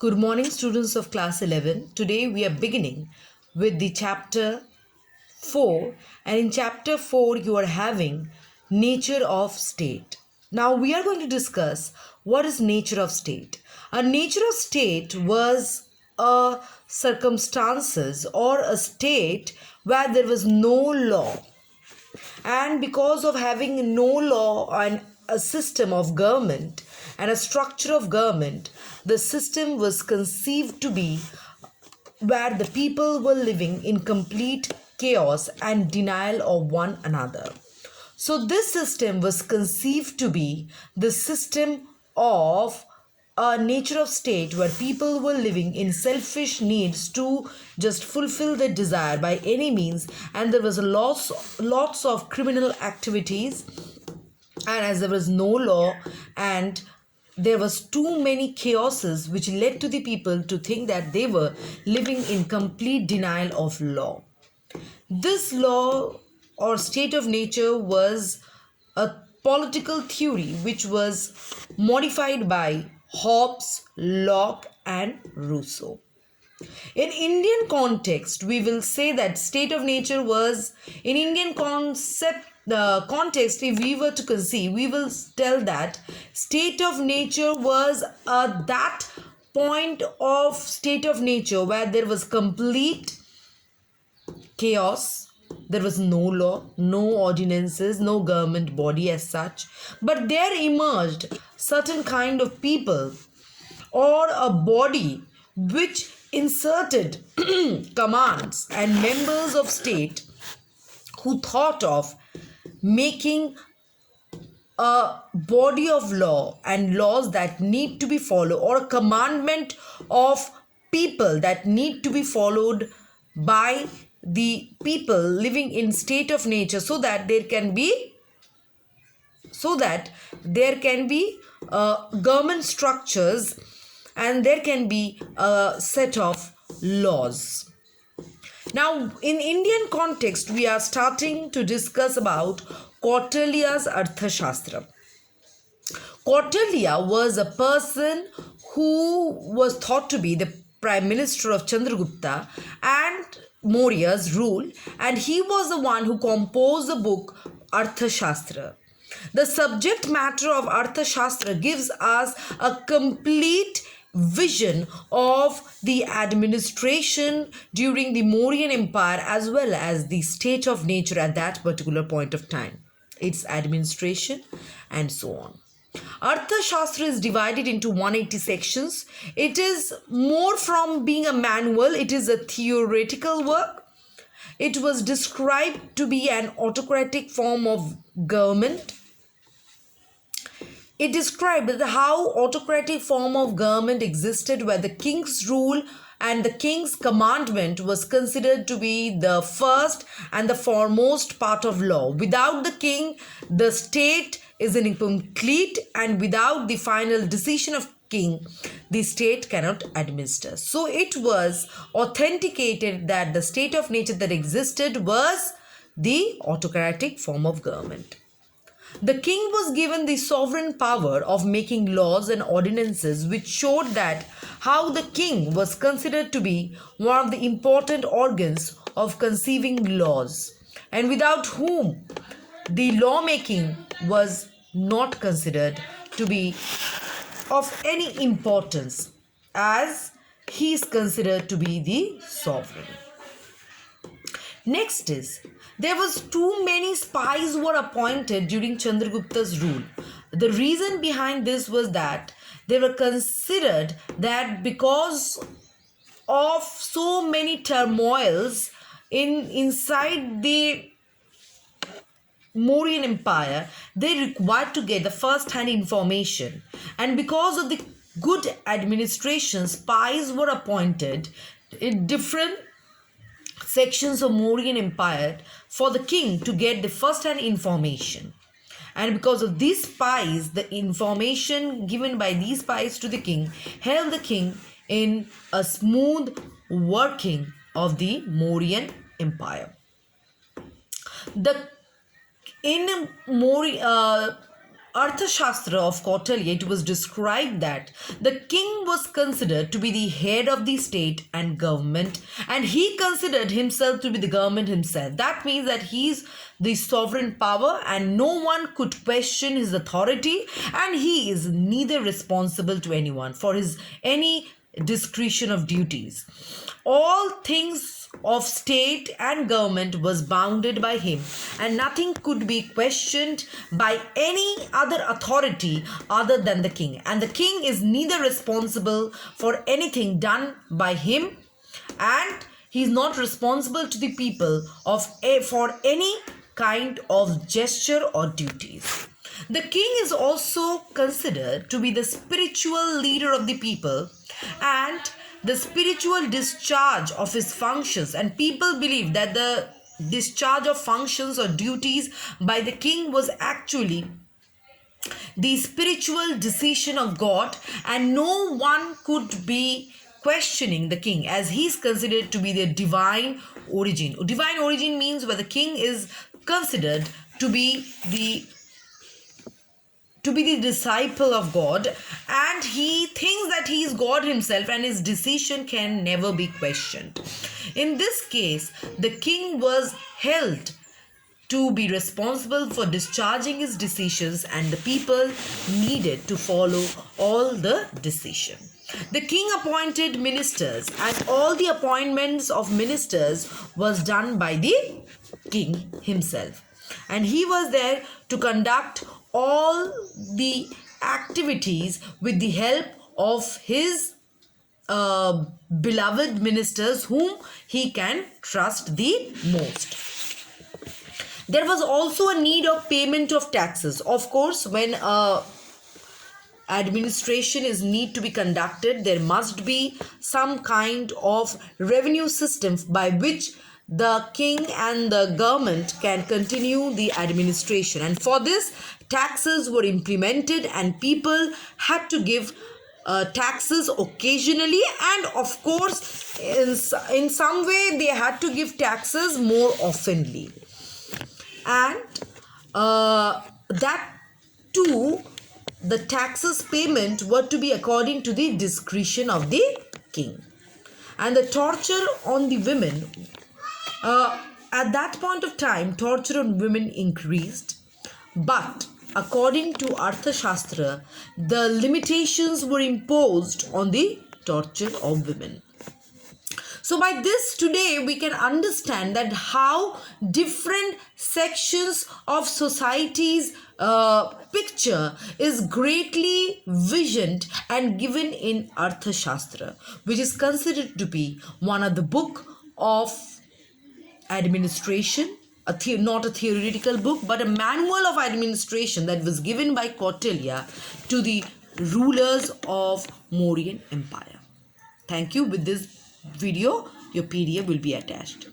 Good morning, students of class 11. Today we are beginning with the chapter 4, and in chapter 4 you are having nature of state. Now we are going to discuss what is nature of state. A nature of state was a circumstances or a state where there was no law, and because of having no law and a system of government and a structure of government, the system was conceived to be where the people were living in complete chaos and denial of one another. So, this system was conceived to be the system of a nature of state where people were living in selfish needs to just fulfill their desire by any means, and there was lots of criminal activities, and as there was no law and there was too many chaoses which led to the people to think that they were living in complete denial of law. This law or state of nature was a political theory which was modified by Hobbes, Locke, and Rousseau. In Indian context, we will say that state of nature was in Indian context. If we were to conceive, we will tell that state of nature was that point of state of nature where there was complete chaos. There was no law, no ordinances, no government body as such, but there emerged certain kind of people or a body which inserted commands and members of state who thought of making a body of law and laws that need to be followed, or a commandment of people that need to be followed by the people living in state of nature, so that there can be government structures and there can be a set of laws. Now, in Indian context, we are starting to discuss about Kautilya's Arthashastra. Kautilya was a person who was thought to be the prime minister of Chandragupta and Maurya's rule, and he was the one who composed the book Arthashastra. The subject matter of Arthashastra gives us a complete vision of the administration during the Mauryan Empire as well as the state of nature at that particular point of time, its administration and so on. Arthashastra is divided into 180 sections. It is more from being a manual, it is a theoretical work. It was described to be an autocratic form of government. It described how autocratic form of government existed where the king's rule and the king's commandment was considered to be the first and the foremost part of law. Without the king, the state is incomplete, and without the final decision of king, the state cannot administer. So it was authenticated that the state of nature that existed was the autocratic form of government. The king was given the sovereign power of making laws and ordinances, which showed that how the king was considered to be one of the important organs of conceiving laws, and without whom the lawmaking was not considered to be of any importance, as he is considered to be the sovereign. Next is, there was too many spies were appointed during Chandragupta's rule. The reason behind this was that they were considered that because of so many turmoils inside the Mauryan Empire, they required to get the first-hand information, and because of the good administration, spies were appointed in different sections of Mauryan Empire for the king to get the first-hand information. And because of these spies, the information given by these spies to the king helped the king in a smooth working of the Mauryan Empire. The in Arthashastra of Kautilya, it was described that the king was considered to be the head of the state and government, and he considered himself to be the government himself. That means that he's the sovereign power and no one could question his authority, and he is neither responsible to anyone for his any discretion of duties. All things of state and government was bounded by him, and nothing could be questioned by any other authority other than the king. And the king is neither responsible for anything done by him, and he is not responsible to the people for any kind of gesture or duties. The king is also considered to be the spiritual leader of the people and the spiritual discharge of his functions, and people believe that the discharge of functions or duties by the king was actually the spiritual decision of God, and no one could be questioning the king, as he is considered to be the divine origin. Divine origin means where the king is considered to be the disciple of God, and he thinks that he is God himself, and his decision can never be questioned. In this case, the king was held to be responsible for discharging his decisions, and the people needed to follow all the decision. The king appointed ministers, and all the appointments of ministers was done by the king himself, and he was there to conduct all the activities with the help of his beloved ministers whom he can trust the most. There was also a need of payment of taxes. Of course, when administration is need to be conducted, there must be some kind of revenue system by which the king and the government can continue the administration, and for this taxes were implemented, and people had to give taxes occasionally, and of course in some way they had to give taxes more oftenly, and that too the taxes payment were to be according to the discretion of the king. And the torture on the women, at that point of time, torture on women increased, but according to Arthashastra, the limitations were imposed on the torture of women. So by this today we can understand that how different sections of society's picture is greatly visioned and given in Arthashastra, which is considered to be one of the book of administration, not a theoretical book, but a manual of administration that was given by Kautilya to the rulers of Mauryan Empire. Thank you. With this video, your PDF will be attached.